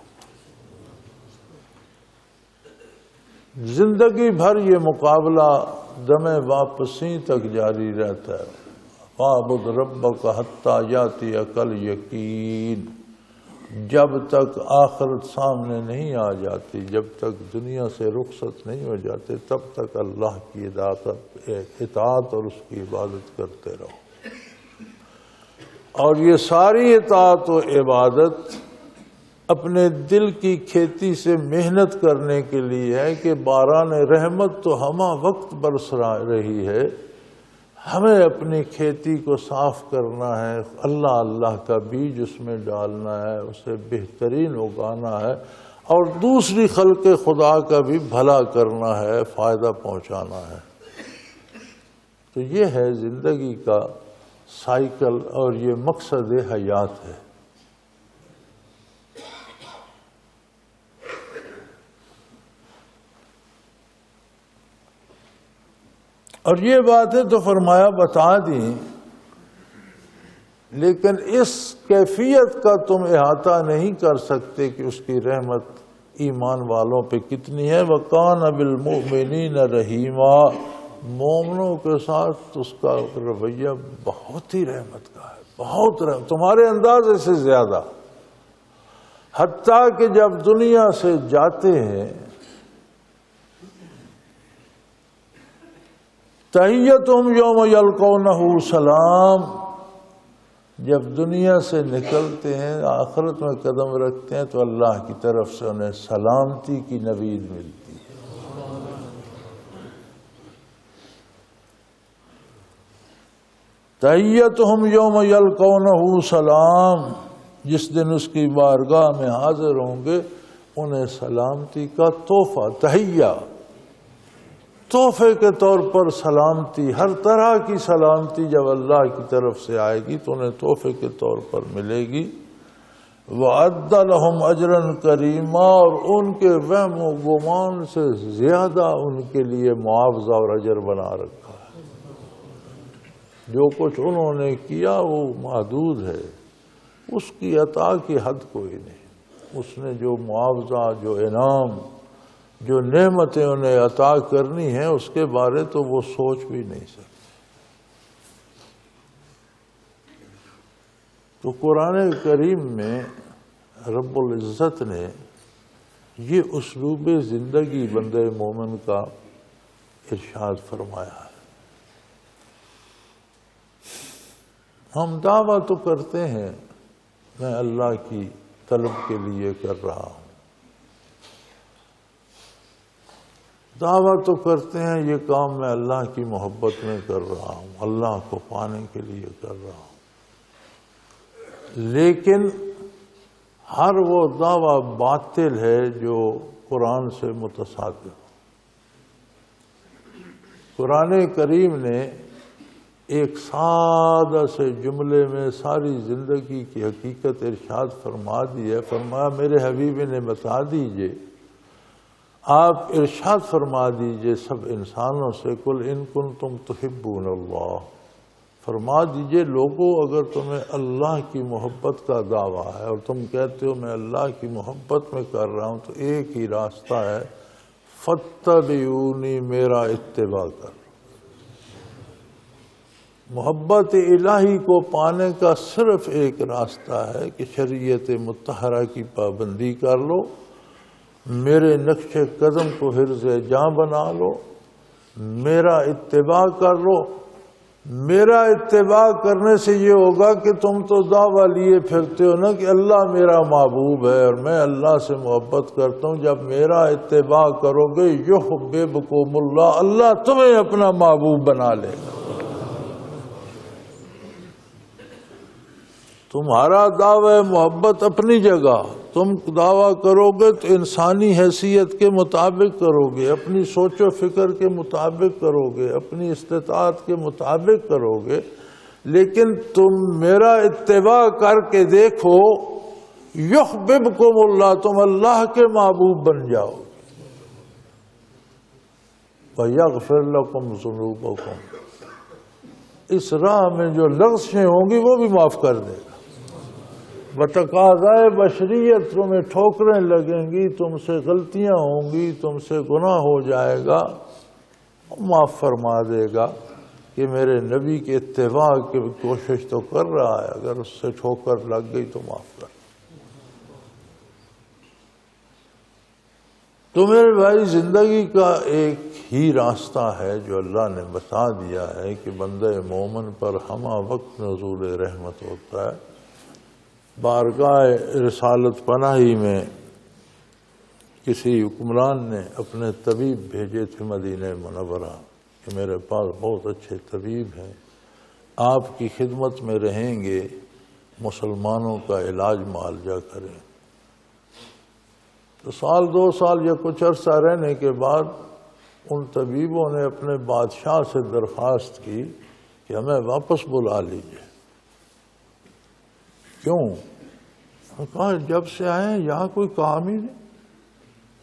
زندگی بھر یہ مقابلہ دم واپسی تک جاری رہتا ہے۔ وَاعْبُدْ رَبَّكَ حَتَّى يَأْتِيَكَ الْيَقِينُ، جب تک آخرت سامنے نہیں آ جاتی، جب تک دنیا سے رخصت نہیں ہو جاتے، تب تک اللہ کی اطاعت اور اس کی عبادت کرتے رہو۔ اور یہ ساری اطاعت و عبادت اپنے دل کی کھیتی سے محنت کرنے کے لیے ہے کہ باران رحمت تو ہمہ وقت برس رہی ہے، ہمیں اپنی کھیتی کو صاف کرنا ہے، اللہ اللہ کا بیج اس میں ڈالنا ہے، اسے بہترین اگانا ہے، اور دوسری خلق خدا کا بھی بھلا کرنا ہے، فائدہ پہنچانا ہے۔ تو یہ ہے زندگی کا سائیکل اور یہ مقصد حیات ہے۔ اور یہ باتیں تو فرمایا بتا دیں، لیکن اس کیفیت کا تم احاطہ نہیں کر سکتے کہ اس کی رحمت ایمان والوں پہ کتنی ہے۔ وَكَانَ بِالْمُؤْمِنِينَ رَحِيمًا، مومنوں کے ساتھ اس کا رویہ بہت ہی رحمت کا ہے، بہت رحمت، تمہارے اندازے سے زیادہ، حتیٰ کہ جب دنیا سے جاتے ہیں تحیتہم یوم یلقونہ سلام، جب دنیا سے نکلتے ہیں آخرت میں قدم رکھتے ہیں تو اللہ کی طرف سے انہیں سلامتی کی نوید ملتی ہے۔ تحیتہم یوم یلقونہ سلام، جس دن اس کی بارگاہ میں حاضر ہوں گے انہیں سلامتی کا تحفہ، تحیہ، تحفے کے طور پر سلامتی، ہر طرح کی سلامتی جب اللہ کی طرف سے آئے گی تو انہیں تحفے کے طور پر ملے گی۔ وَأَعَدَّ لَهُمْ أَجْرًا كَرِيمًا، اور ان کے وہم و گمان سے زیادہ ان کے لیے معاوضہ اور اجر بنا رکھا ہے۔ جو کچھ انہوں نے کیا وہ محدود ہے، اس کی عطا کی حد کوئی نہیں، اس نے جو معاوضہ، جو انعام، جو نعمتیں انہیں عطا کرنی ہیں اس کے بارے تو وہ سوچ بھی نہیں سکتے۔ تو قرآن کریم میں رب العزت نے یہ اسلوب زندگی بندے مومن کا ارشاد فرمایا ہے۔ ہم دعویٰ تو کرتے ہیں میں اللہ کی طلب کے لیے کر رہا ہوں، دعویٰ تو کرتے ہیں یہ کام میں اللہ کی محبت میں کر رہا ہوں، اللہ کو پانے کے لیے کر رہا ہوں، لیکن ہر وہ دعویٰ باطل ہے جو قرآن سے متصادم۔ قرآن کریم نے ایک سادہ سے جملے میں ساری زندگی کی حقیقت ارشاد فرما دی ہے۔ فرمایا میرے حبیب نے بتا دیجئے، آپ ارشاد فرما دیجئے سب انسانوں سے، قل ان کنتم تحبون اللہ، فرما دیجئے لوگو اگر تمہیں اللہ کی محبت کا دعویٰ ہے اور تم کہتے ہو میں اللہ کی محبت میں کر رہا ہوں، تو ایک ہی راستہ ہے، فاتبعونی، میرا اتباع کر۔ محبت الہی کو پانے کا صرف ایک راستہ ہے کہ شریعت مطہرہ کی پابندی کر لو، میرے نقش قدم کو حرز جاں بنا لو، میرا اتباع کر لو۔ میرا اتباع کرنے سے یہ ہوگا کہ تم تو دعویٰ لیے پھرتے ہو نا کہ اللہ میرا محبوب ہے اور میں اللہ سے محبت کرتا ہوں۔ جب میرا اتباع کرو گے یحببکم اللہ، اللہ تمہیں اپنا محبوب بنا لے گا۔ تمہارا دعوی محبت اپنی جگہ، تم دعویٰ کرو گے تو انسانی حیثیت کے مطابق کرو گے، اپنی سوچ و فکر کے مطابق کرو گے، اپنی استطاعت کے مطابق کرو گے، لیکن تم میرا اتباع کر کے دیکھو یحببکم اللہ، تم اللہ کے محبوب بن جاؤ گے۔ وَيَغْفِرْ لَكُمْ ذُنُوبَكُمْ، اس راہ میں جو لغزشیں ہوں گی وہ بھی معاف کر دے گا۔ بتقاضائے بشریت تمہیں ٹھوکریں لگیں گی، تم سے غلطیاں ہوں گی، تم سے گناہ ہو جائے گا، معاف فرما دے گا کہ میرے نبی کے اتباع کی کوشش تو کر رہا ہے، اگر اس سے ٹھوکر لگ گئی تو معاف کر۔ تو میرے بھائی، زندگی کا ایک ہی راستہ ہے جو اللہ نے بتا دیا ہے کہ بندہ مومن پر ہمہ وقت نزول رحمت ہوتا ہے۔ بارگاہ رسالت پناہی میں کسی حکمران نے اپنے طبیب بھیجے تھے مدینہ منورہ کہ میرے پاس بہت اچھے طبیب ہیں، آپ کی خدمت میں رہیں گے، مسلمانوں کا علاج معالجہ کریں۔ تو سال دو سال یا کچھ عرصہ رہنے کے بعد ان طبیبوں نے اپنے بادشاہ سے درخواست کی کہ ہمیں واپس بلا لیجیے۔ کیوں؟ کہا جب سے آئے ہیں یہاں کوئی کام ہی نہیں،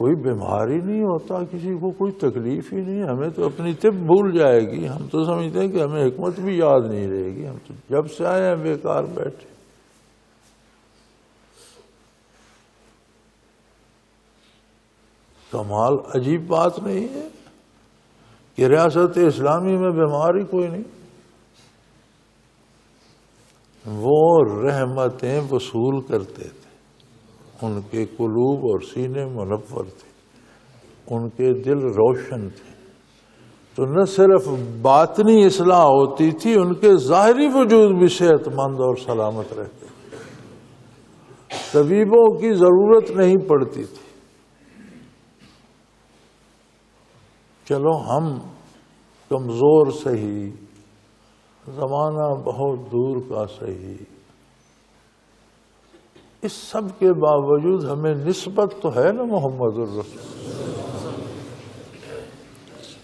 کوئی بیماری نہیں ہوتا، کسی کو کوئی تکلیف ہی نہیں، ہمیں تو اپنی طب بھول جائے گی، ہم تو سمجھتے ہیں کہ ہمیں حکمت بھی یاد نہیں رہے گی، ہم تو جب سے آئے ہیں بیکار بیٹھے۔ کمال عجیب بات نہیں ہے کہ ریاست اسلامی میں بیماری کوئی نہیں، وہ رحمتیں وصول کرتے تھے، ان کے قلوب اور سینے منور تھے، ان کے دل روشن تھے، تو نہ صرف باطنی اصلاح ہوتی تھی، ان کے ظاہری وجود بھی صحت مند اور سلامت رہتے تھے، طبیبوں کی ضرورت نہیں پڑتی تھی۔ چلو ہم کمزور سہی، زمانہ بہت دور کا سہی، اس سب کے باوجود ہمیں نسبت تو ہے نا محمد الرسول،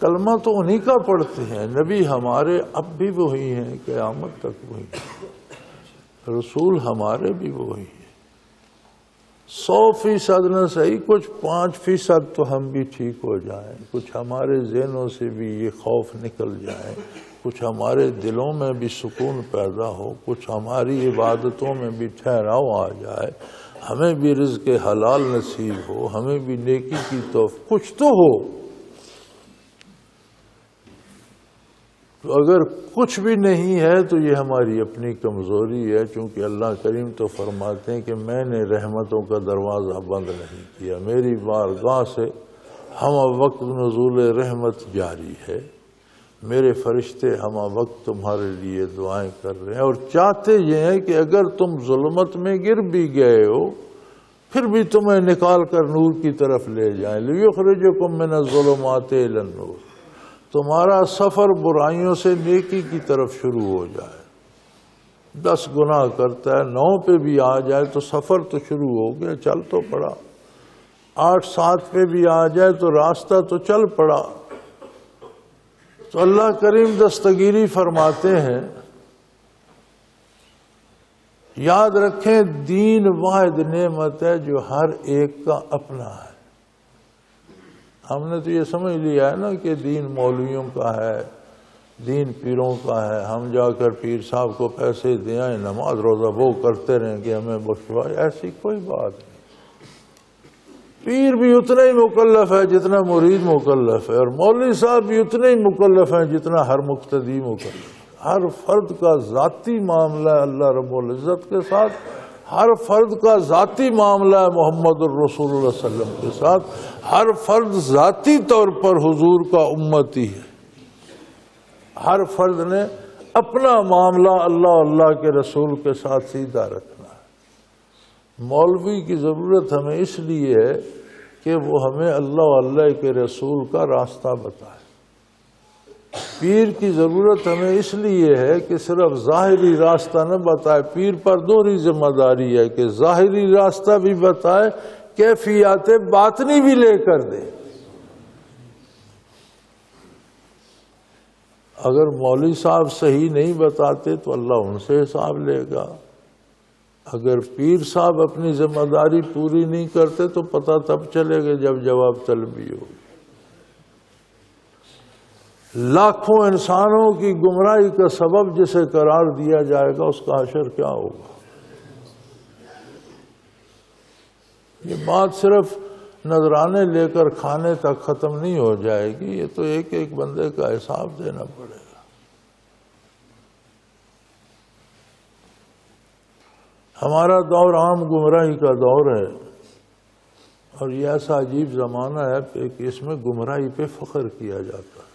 کلمہ تو انہی کا پڑھتے ہیں، نبی ہمارے اب بھی وہی ہیں، قیامت تک وہی ہیں، رسول ہمارے بھی وہی ہیں۔ 100% نہ صحیح، کچھ 5% تو ہم بھی ٹھیک ہو جائیں، کچھ ہمارے ذہنوں سے بھی یہ خوف نکل جائے، کچھ ہمارے دلوں میں بھی سکون پیدا ہو، کچھ ہماری عبادتوں میں بھی ٹھہراؤ آ جائے، ہمیں بھی رزق حلال نصیب ہو، ہمیں بھی نیکی کی توفیق، کچھ تو ہو۔ تو اگر کچھ بھی نہیں ہے تو یہ ہماری اپنی کمزوری ہے، چونکہ اللہ کریم تو فرماتے ہیں کہ میں نے رحمتوں کا دروازہ بند نہیں کیا، میری بارگاہ سے ہم وقت نزول رحمت جاری ہے، میرے فرشتے ہم وقت تمہارے لیے دعائیں کر رہے ہیں، اور چاہتے یہ ہیں کہ اگر تم ظلمت میں گر بھی گئے ہو پھر بھی تمہیں نکال کر نور کی طرف لے جائیں، لِيُخْرِجَكُم مِّنَ الظُّلُمَاتِ إِلَى النُّورِ، تمہارا سفر برائیوں سے نیکی کی طرف شروع ہو جائے۔ 10 گناہ کرتا ہے، 9 پہ بھی آ جائے تو سفر تو شروع ہو گیا، چل تو پڑا، 8-7 پہ بھی آ جائے تو راستہ تو چل پڑا۔ تو اللہ کریم دستگیری فرماتے ہیں، یاد رکھیں دین واحد نعمت ہے جو ہر ایک کا اپنا ہے۔ ہم نے تو یہ سمجھ لیا ہے نا کہ دین مولویوں کا ہے، دین پیروں کا ہے، ہم جا کر پیر صاحب کو پیسے دیں، نماز روزہ وہ کرتے رہیں کہ ہمیں بخشوائے، ایسی کوئی بات نہیں۔ پیر بھی اتنا ہی مکلف ہے جتنا مرید مکلف ہے، اور مولوی صاحب بھی اتنے ہی مکلف ہیں جتنا ہر مقتدی مکلف ہے۔ ہر فرد کا ذاتی معاملہ ہے اللہ رب العزت کے ساتھ، ہر فرد کا ذاتی معاملہ ہے محمد الرسول اللہ صلی اللہ علیہ وسلم کے ساتھ، ہر فرد ذاتی طور پر حضور کا امتی ہے۔ ہر فرد نے اپنا معاملہ اللہ اللہ کے رسول کے ساتھ سیدھا رکھنا ہے۔ مولوی کی ضرورت ہمیں اس لیے ہے کہ وہ ہمیں اللہ اللہ کے رسول کا راستہ بتائے۔ پیر کی ضرورت ہمیں اس لیے ہے کہ صرف ظاہری راستہ نہ بتائے۔ پیر پر دوہری ذمہ داری ہے کہ ظاہری راستہ بھی بتائے، کیفیات باطنی بھی لے کر دے۔ اگر مولوی صاحب صحیح نہیں بتاتے تو اللہ ان سے حساب لے گا۔ اگر پیر صاحب اپنی ذمہ داری پوری نہیں کرتے تو پتہ تب چلے گا جب جواب طلبی ہوگی۔ لاکھوں انسانوں کی گمراہی کا سبب جسے قرار دیا جائے گا اس کا حشر کیا ہوگا؟ یہ بات صرف نذرانے لے کر کھانے تک ختم نہیں ہو جائے گی، یہ تو ایک ایک بندے کا حساب دینا پڑے گا۔ ہمارا دور عام گمراہی کا دور ہے، اور یہ ایسا عجیب زمانہ ہے کہ اس میں گمراہی پہ فخر کیا جاتا ہے،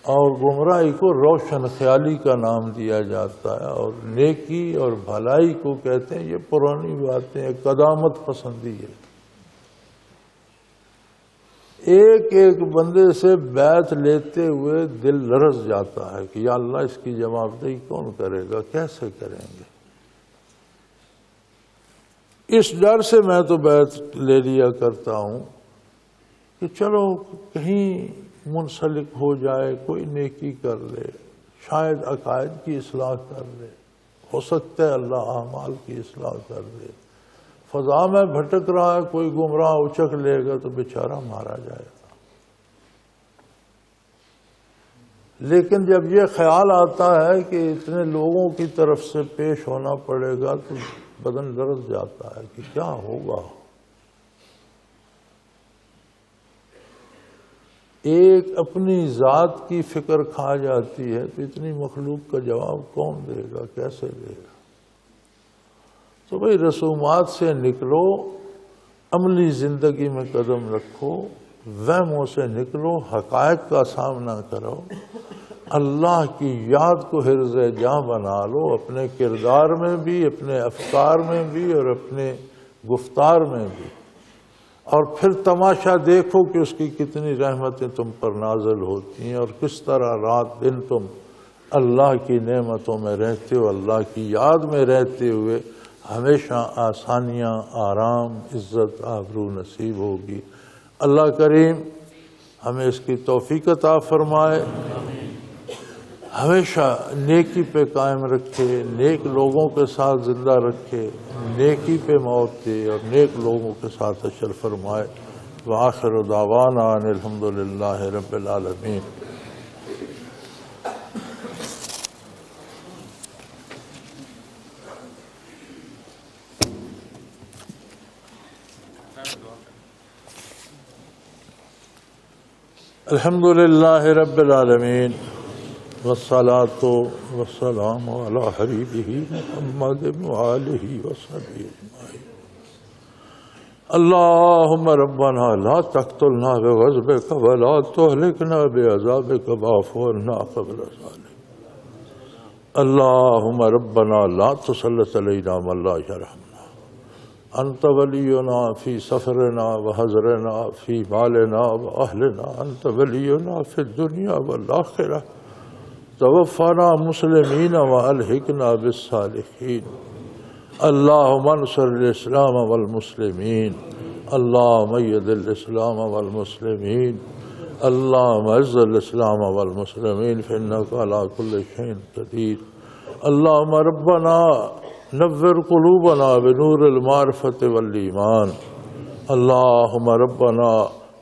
اور گمراہی کو روشن خیالی کا نام دیا جاتا ہے، اور نیکی اور بھلائی کو کہتے ہیں یہ پرانی باتیں، قدامت پسندی ہے۔ ایک ایک بندے سے بیعت لیتے ہوئے دل لرز جاتا ہے کہ یا اللہ اس کی جواب دہی کون کرے گا، کیسے کریں گے؟ اس ڈر سے میں تو بیعت لے لیا کرتا ہوں کہ چلو کہیں منسلک ہو جائے، کوئی نیکی کر لے، شاید عقائد کی اصلاح کر لے، ہو سکتا ہے اللہ اعمال کی اصلاح کر دے۔ فضا میں بھٹک رہا ہے، کوئی گمراہ اچک لے گا تو بیچارہ مارا جائے گا۔ لیکن جب یہ خیال آتا ہے کہ اتنے لوگوں کی طرف سے پیش ہونا پڑے گا تو بدن لرز جاتا ہے کہ کیا ہوگا۔ ایک اپنی ذات کی فکر کھا جاتی ہے تو اتنی مخلوق کا جواب کون دے گا، کیسے دے گا؟ تو بھئی رسومات سے نکلو، عملی زندگی میں قدم رکھو، وہموں سے نکلو، حقائق کا سامنا کرو، اللہ کی یاد کو حرز جاں بنا لو، اپنے کردار میں بھی، اپنے افکار میں بھی، اور اپنے گفتار میں بھی، اور پھر تماشا دیکھو کہ اس کی کتنی رحمتیں تم پر نازل ہوتی ہیں، اور کس طرح رات دن تم اللہ کی نعمتوں میں رہتے ہو، اللہ کی یاد میں رہتے ہوئے ہمیشہ آسانیاں، آرام، عزت، آبرو نصیب ہوگی۔ اللہ کریم ہمیں اس کی توفیق عطا فرمائے، ہمیشہ نیکی پہ قائم رکھے، نیک لوگوں کے ساتھ زندہ رکھے، نیکی پہ موت دے، اور نیک لوگوں کے ساتھ حشر فرمائے۔ وآخر دعوانا ان الحمدللہ رب العالمین۔ الحمدللہ رب العالمین، والصلاة والسلام علی حبیبہ محمد وآلہ وصحبہ اجمعین۔ اللہم ربنا لا تقتلنا بغضبک ولا تہلکنا بعذابک واعف عنا قبل ذلک۔ اللہم ربنا لا تسلط علینا من لا یرحمنا، انت ولینا فی سفرنا وحضرنا فی مالنا واہلنا، انت ولینا فی الدنیا والآخرہ، توفنا مسلمین والحقنا بالصالحین۔ اللہم انصر الاسلام والمسلمین، اللہم اید الاسلام والمسلمین، اللہم اعز الاسلام والمسلمین فإنک علی کل شیء قدیر۔ اللہم ربنا نور قلوبنا بنور المعرفة والایمان، اللہم ربنا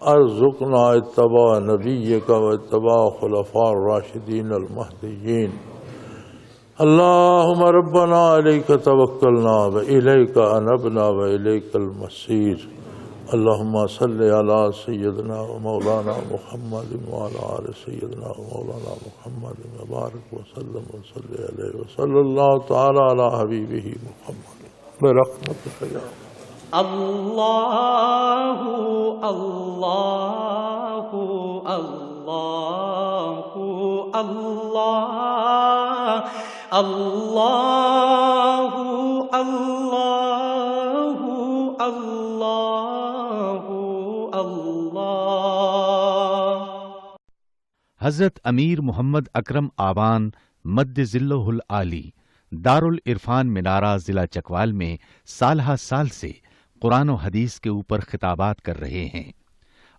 ارزقنا اتباع نبیک و اتباع خلفاء الراشدین المہدیین۔ اللہم ربنا علیک توکلنا و الیک انبنا و الیک المصیر۔ اللہم صلی علی سیدنا و مولانا محمد وعلی آل سیدنا و مولانا محمد وبارک وسلم وصلی علیہ وصلی اللہ تعالی علی حبیبہ محمد برحمتک یا اللہ اللہ اللہ اللہ اللہ اللہ اللہ اللہ۔ حضرت امیر محمد اکرم آوان مد ذلہ العالی دارالعرفان منارہ ضلع چکوال میں سالہ سال سے قرآن و حدیث کے اوپر خطابات کر رہے ہیں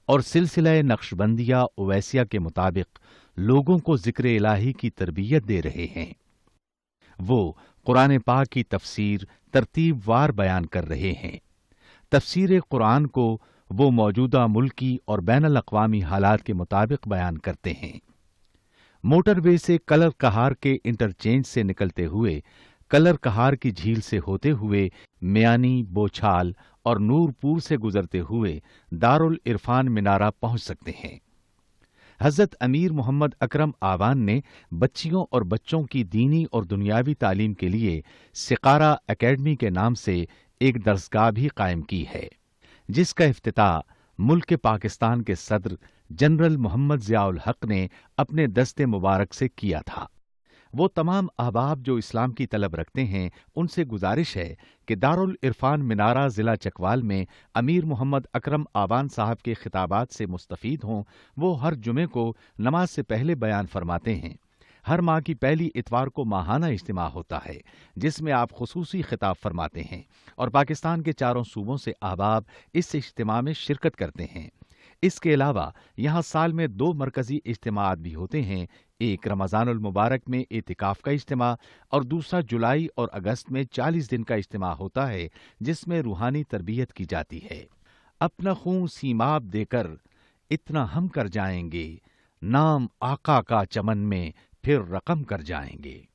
اور سلسلہ نقشبندیہ اویسیہ کے مطابق لوگوں کو ذکر الہی کی تربیت دے رہے ہیں۔ وہ قرآن پاک کی تفسیر ترتیب وار بیان کر رہے ہیں۔ تفسیر قرآن کو وہ موجودہ ملکی اور بین الاقوامی حالات کے مطابق بیان کرتے ہیں۔ موٹر وے سے کلر کہار کے انٹرچینج سے نکلتے ہوئے کلر کہار کی جھیل سے ہوتے ہوئے میانی، بوچھال اور نورپور سے گزرتے ہوئے دارالعرفان منارہ پہنچ سکتے ہیں۔ حضرت امیر محمد اکرم آوان نے بچیوں اور بچوں کی دینی اور دنیاوی تعلیم کے لیے سقارہ اکیڈمی کے نام سے ایک درسگاہ بھی قائم کی ہے، جس کا افتتاح ملک پاکستان کے صدر جنرل محمد ضیاء الحق نے اپنے دست مبارک سے کیا تھا۔ وہ تمام احباب جو اسلام کی طلب رکھتے ہیں ان سے گزارش ہے کہ دارالعرفان منارہ ضلع چکوال میں امیر محمد اکرم آوان صاحب کے خطابات سے مستفید ہوں۔ وہ ہر جمعے کو نماز سے پہلے بیان فرماتے ہیں۔ ہر ماہ کی پہلی اتوار کو ماہانہ اجتماع ہوتا ہے جس میں آپ خصوصی خطاب فرماتے ہیں اور پاکستان کے چاروں صوبوں سے احباب اس اجتماع میں شرکت کرتے ہیں۔ اس کے علاوہ یہاں سال میں 2 مرکزی اجتماعات بھی ہوتے ہیں، ایک رمضان المبارک میں اعتکاف کا اجتماع اور دوسرا جولائی اور اگست میں 40 دن کا اجتماع ہوتا ہے جس میں روحانی تربیت کی جاتی ہے۔ اپنا خون سیماب دے کر اتنا ہم کر جائیں گے، نام آقا کا چمن میں پھر رقم کر جائیں گے۔